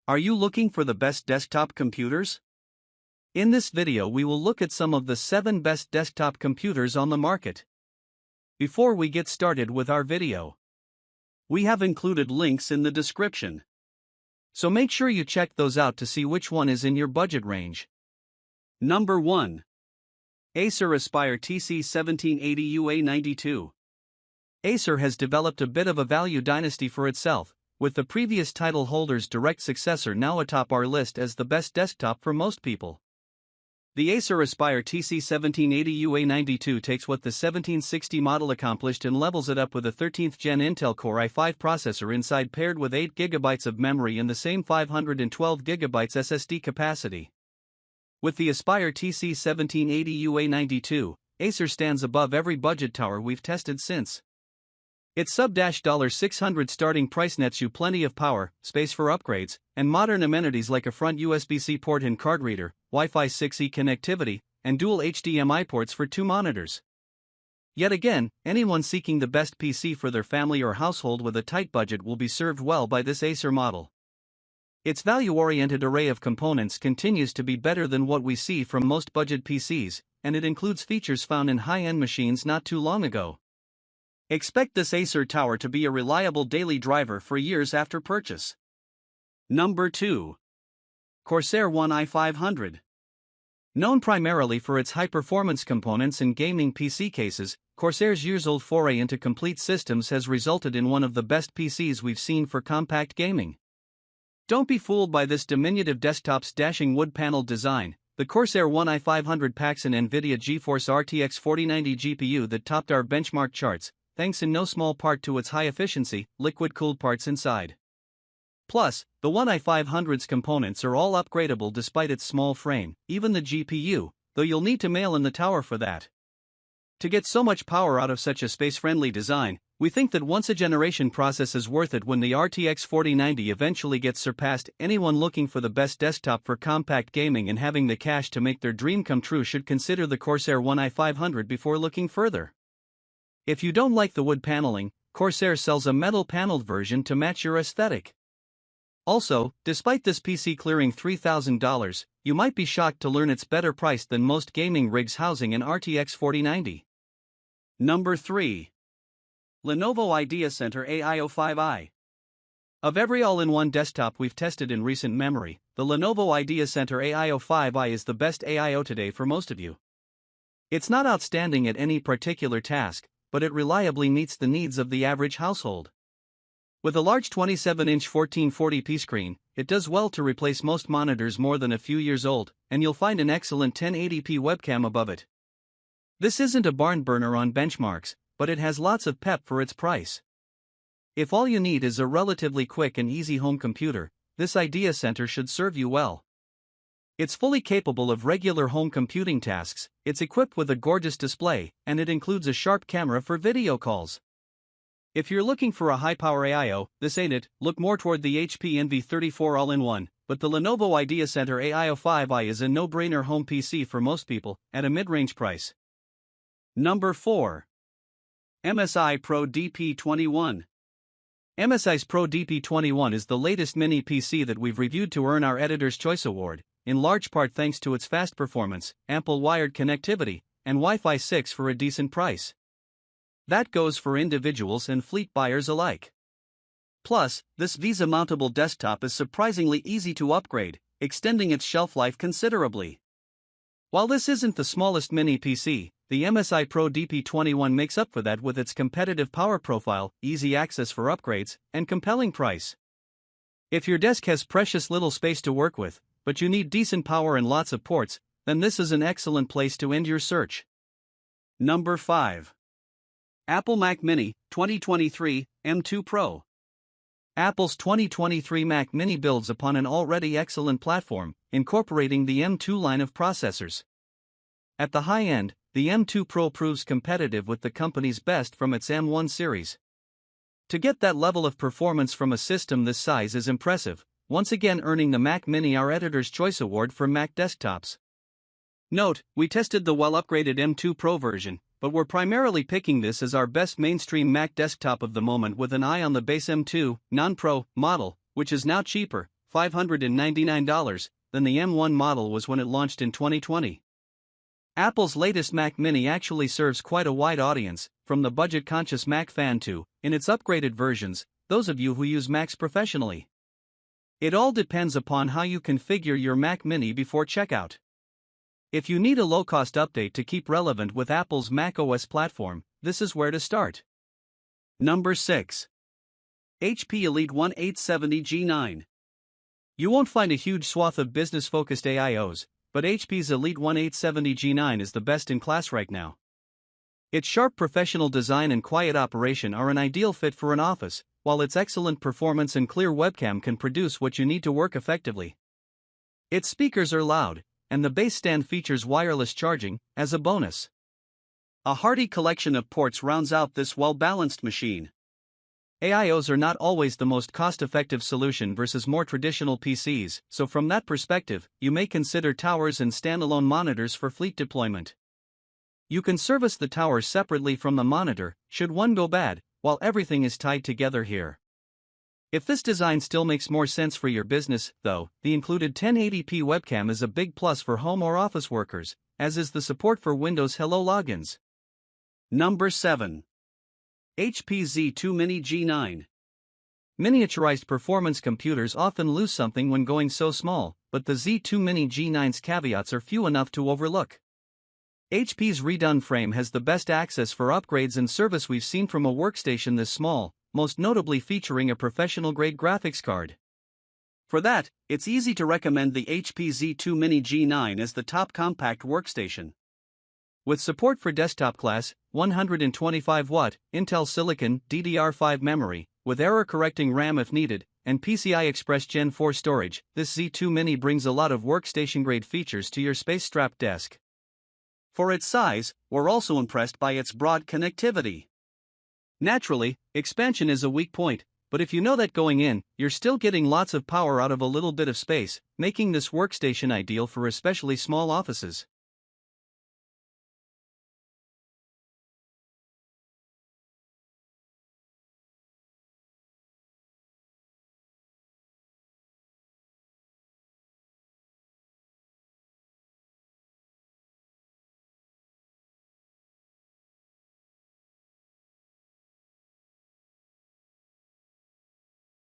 Are you looking for the best desktop computers? In this video we will look at some of the 7 best desktop computers on the market. Before we get started with our video, we have included links in the description, so make sure you check those out to see which one is in your budget range. Number 1. Acer Aspire TC-1780-UA92. Acer has developed a bit of a value dynasty for itself, with the previous title holder's direct successor now atop our list as the best desktop for most people. The Acer Aspire TC-1780-UA92 takes what the 1760 model accomplished and levels it up with a 13th Gen Intel Core i5 processor inside, paired with 8GB of memory and the same 512GB SSD capacity. With the Aspire TC-1780-UA92, Acer stands above every budget tower we've tested since. Its sub-$600 starting price nets you plenty of power, space for upgrades, and modern amenities like a front USB-C port and card reader, Wi-Fi 6E connectivity, and dual HDMI ports for 2 monitors. Yet again, anyone seeking the best PC for their family or household with a tight budget will be served well by this Acer model. Its value-oriented array of components continues to be better than what we see from most budget PCs, and it includes features found in high-end machines not too long ago. Expect this Acer tower to be a reliable daily driver for years after purchase. Number 2. Corsair One i500. Known primarily for its high-performance components and gaming PC cases, Corsair's years-old foray into complete systems has resulted in one of the best PCs we've seen for compact gaming. Don't be fooled by this diminutive desktop's dashing wood-paneled design. The Corsair One i500 packs an NVIDIA GeForce RTX 4090 GPU that topped our benchmark charts, thanks in no small part to its high-efficiency, liquid-cooled parts inside. Plus, the One i500's components are all upgradable despite its small frame, even the GPU, though you'll need to mail in the tower for that. To get so much power out of such a space-friendly design, we think that once-a-generation process is worth it when the RTX 4090 eventually gets surpassed. Anyone looking for the best desktop for compact gaming and having the cash to make their dream come true should consider the Corsair One i500 before looking further. If you don't like the wood paneling, Corsair sells a metal-paneled version to match your aesthetic. Also, despite this PC clearing $3,000, you might be shocked to learn it's better priced than most gaming rigs housing an RTX 4090. Number 3. Lenovo IdeaCentre AIO 5i. Of every all-in-one desktop we've tested in recent memory, the Lenovo IdeaCentre AIO 5i is the best AIO today for most of you. It's not outstanding at any particular task, but it reliably meets the needs of the average household. With a large 27-inch 1440p screen, it does well to replace most monitors more than a few years old, and you'll find an excellent 1080p webcam above it. This isn't a barn burner on benchmarks, but it has lots of pep for its price. If all you need is a relatively quick and easy home computer, this IdeaCentre should serve you well. It's fully capable of regular home computing tasks, it's equipped with a gorgeous display, and it includes a sharp camera for video calls. If you're looking for a high-power AIO, this ain't it. Look more toward the HP Envy 34 all-in-one, but the Lenovo IdeaCentre AIO 5i is a no-brainer home PC for most people, at a mid-range price. Number 4. MSI Pro DP21. MSI's Pro DP21 is the latest mini PC that we've reviewed to earn our Editor's Choice Award, in large part thanks to its fast performance, ample wired connectivity, and Wi-Fi 6 for a decent price. That goes for individuals and fleet buyers alike. Plus, this Visa-mountable desktop is surprisingly easy to upgrade, extending its shelf life considerably. While this isn't the smallest mini PC, the MSI Pro DP21 makes up for that with its competitive power profile, easy access for upgrades, and compelling price. If your desk has precious little space to work with, but you need decent power and lots of ports, then this is an excellent place to end your search. Number 5. Apple Mac Mini 2023 M2 Pro. Apple's 2023 Mac Mini builds upon an already excellent platform, incorporating the M2 line of processors. At the high end, the M2 Pro proves competitive with the company's best from its M1 series. To get that level of performance from a system this size is impressive, once again earning the Mac Mini our Editor's Choice Award for Mac desktops. Note, we tested the well-upgraded M2 Pro version, but we're primarily picking this as our best mainstream Mac desktop of the moment with an eye on the base M2 non-Pro model, which is now cheaper, $599, than the M1 model was when it launched in 2020. Apple's latest Mac Mini actually serves quite a wide audience, from the budget-conscious Mac fan to, in its upgraded versions, those of you who use Macs professionally. It all depends upon how you configure your Mac Mini before checkout. If you need a low-cost update to keep relevant with Apple's macOS platform, this is where to start. Number 6. HP EliteOne 870G9. You won't find a huge swath of business-focused AIOs, but HP's EliteOne 870G9 is the best in class right now. Its sharp professional design and quiet operation are an ideal fit for an office, while its excellent performance and clear webcam can produce what you need to work effectively. Its speakers are loud, and the base stand features wireless charging, as a bonus. A hearty collection of ports rounds out this well-balanced machine. AIOs are not always the most cost-effective solution versus more traditional PCs, so from that perspective, you may consider towers and standalone monitors for fleet deployment. You can service the tower separately from the monitor, should one go bad, while everything is tied together here. If this design still makes more sense for your business, though, the included 1080p webcam is a big plus for home or office workers, as is the support for Windows Hello logins. Number 7. HP Z2 Mini G9. Miniaturized performance computers often lose something when going so small, but the Z2 Mini G9's caveats are few enough to overlook. HP's redone frame has the best access for upgrades and service we've seen from a workstation this small, most notably featuring a professional-grade graphics card. For that, it's easy to recommend the HP Z2 Mini G9 as the top compact workstation. With support for desktop-class, 125-watt, Intel Silicon DDR5 memory, with error-correcting RAM if needed, and PCI Express Gen 4 storage, this Z2 Mini brings a lot of workstation-grade features to your space-strapped desk. For its size, we're also impressed by its broad connectivity. Naturally, expansion is a weak point, but if you know that going in, you're still getting lots of power out of a little bit of space, making this workstation ideal for especially small offices.